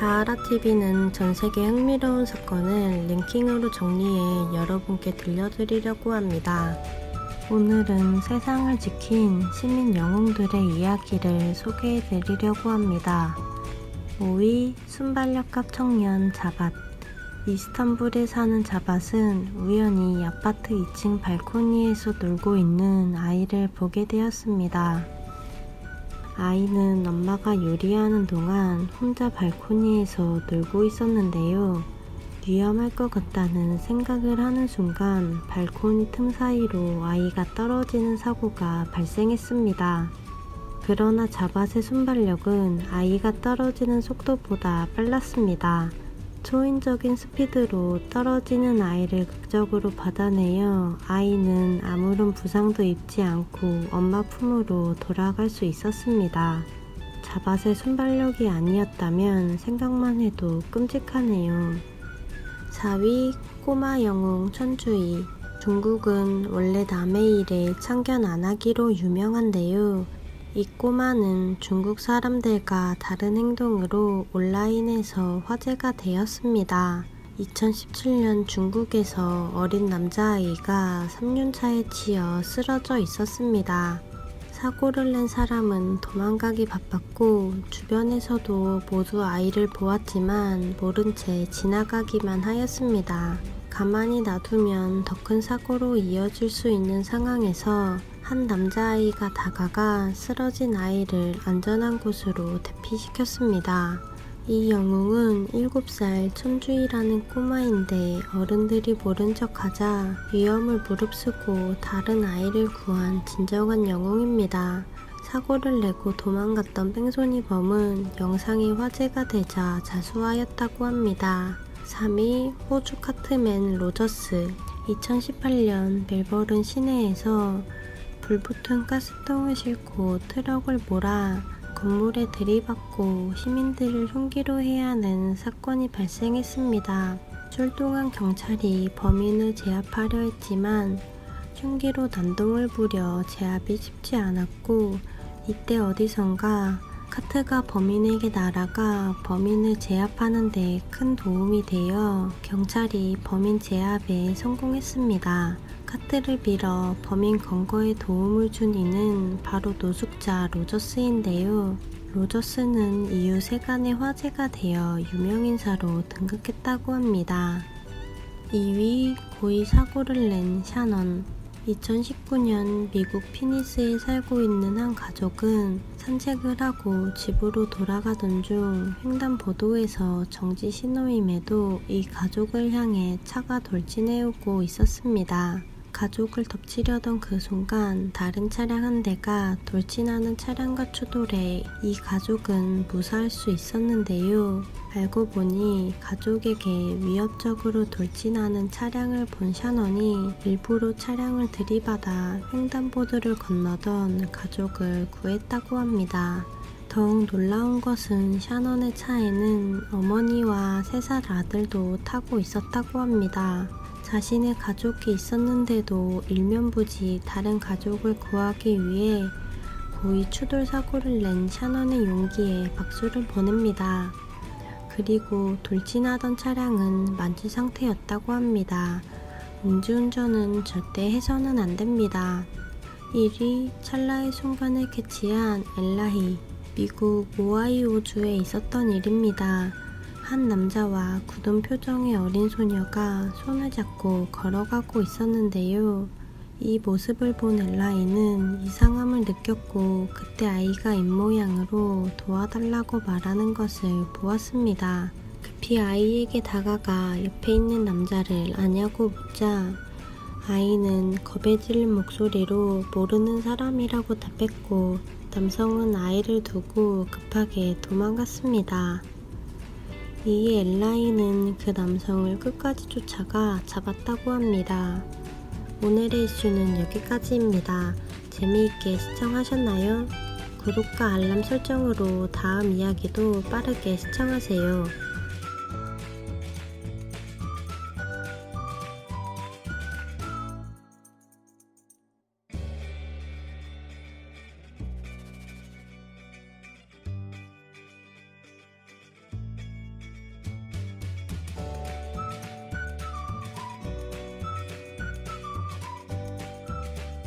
다하라TV는 전세계 흥미로운 사건을 랭킹으로 정리해 여러분께 들려드리려고 합니다. 오늘은 세상을 지킨 시민 영웅들의 이야기를 소개해드리려고 합니다. 5위 순발력각 청년 자밧. 이스탄불에 사는 자밧은 우연히 아파트 2층 발코니에서 놀고 있는 아이를 보게 되었습니다. 아이는 엄마가 요리하는 동안 혼자 발코니에서 놀고 있었는데요. 위험할 것 같다는 생각을 하는 순간 발코니 틈 사이로 아이가 떨어지는 사고가 발생했습니다. 그러나 자밧의 순발력은 아이가 떨어지는 속도보다 빨랐습니다. 초인적인 스피드로 떨어지는 아이를 극적으로 받아내어 아이는 아무런 부상도 입지 않고 엄마 품으로 돌아갈 수 있었습니다. 자밧의 순발력이 아니었다면 생각만 해도 끔찍하네요. 4위 꼬마 영웅 천주희. 중국은 원래 남의 일에 참견 안 하기로 유명한데요. 이 꼬마는 중국 사람들과 다른 행동으로 온라인에서 화제가 되었습니다. 2017년 중국에서 어린 남자아이가 삼륜차에 치여 쓰러져 있었습니다. 사고를 낸 사람은 도망가기 바빴고 주변에서도 모두 아이를 보았지만 모른 채 지나가기만 하였습니다. 가만히 놔두면 더 큰 사고로 이어질 수 있는 상황에서 한 남자아이가 다가가 쓰러진 아이를 안전한 곳으로 대피시켰습니다. 이 영웅은 7살 천주희라는 꼬마인데 어른들이 모른 척하자 위험을 무릅쓰고 다른 아이를 구한 진정한 영웅입니다. 사고를 내고 도망갔던 뺑소니범은 영상이 화제가 되자 자수하였다고 합니다. 3위 호주 카트맨 로저스. 2018년 멜버른 시내에서 불붙은 가스통을 싣고 트럭을 몰아 건물에 들이받고 시민들을 흉기로 해야 하는 사건이 발생했습니다. 출동한 경찰이 범인을 제압하려 했지만 흉기로 난동을 부려 제압이 쉽지 않았고 이때 어디선가 카트가 범인에게 날아가 범인을 제압하는 데 큰 도움이 되어 경찰이 범인 제압에 성공했습니다. 카트를 빌어 범인 검거에 도움을 준 이는 바로 노숙자 로저스인데요. 로저스는 이후 세간의 화제가 되어 유명인사로 등극했다고 합니다. 2위 고의 사고를 낸 샤넌. 2019년 미국 피니스에 살고 있는 한 가족은 산책을 하고 집으로 돌아가던 중 횡단보도에서 정지 신호임에도 이 가족을 향해 차가 돌진해오고 있었습니다. 가족을 덮치려던 그 순간 다른 차량 한 대가 돌진하는 차량과 추돌해 이 가족은 무사할 수 있었는데요. 알고 보니 가족에게 위협적으로 돌진하는 차량을 본 샤넌이 일부러 차량을 들이받아 횡단보도를 건너던 가족을 구했다고 합니다. 더욱 놀라운 것은 샤넌의 차에는 어머니와 3살 아들도 타고 있었다고 합니다. 자신의 가족이 있었는데도 일면부지 다른 가족을 구하기 위해 고의 추돌 사고를 낸 샤넌의 용기에 박수를 보냅니다. 그리고 돌진하던 차량은 만취 상태였다고 합니다. 음주운전은 절대 해서는 안 됩니다. 1위 찰나의 순간을 캐치한 엘라히. 미국 오하이오주에 있었던 일입니다. 한 남자와 굳은 표정의 어린 소녀가 손을 잡고 걸어가고 있었는데요. 이 모습을 본 엘라이는 이상함을 느꼈고 그때 아이가 입모양으로 도와달라고 말하는 것을 보았습니다. 급히 아이에게 다가가 옆에 있는 남자를 아냐고 묻자 아이는 겁에 질린 목소리로 모르는 사람이라고 답했고 남성은 아이를 두고 급하게 도망갔습니다. 이에 엘라이는 그 남성을 끝까지 쫓아가 잡았다고 합니다. 오늘의 이슈는 여기까지입니다. 재미있게 시청하셨나요? 구독과 알람 설정으로 다음 이야기도 빠르게 시청하세요.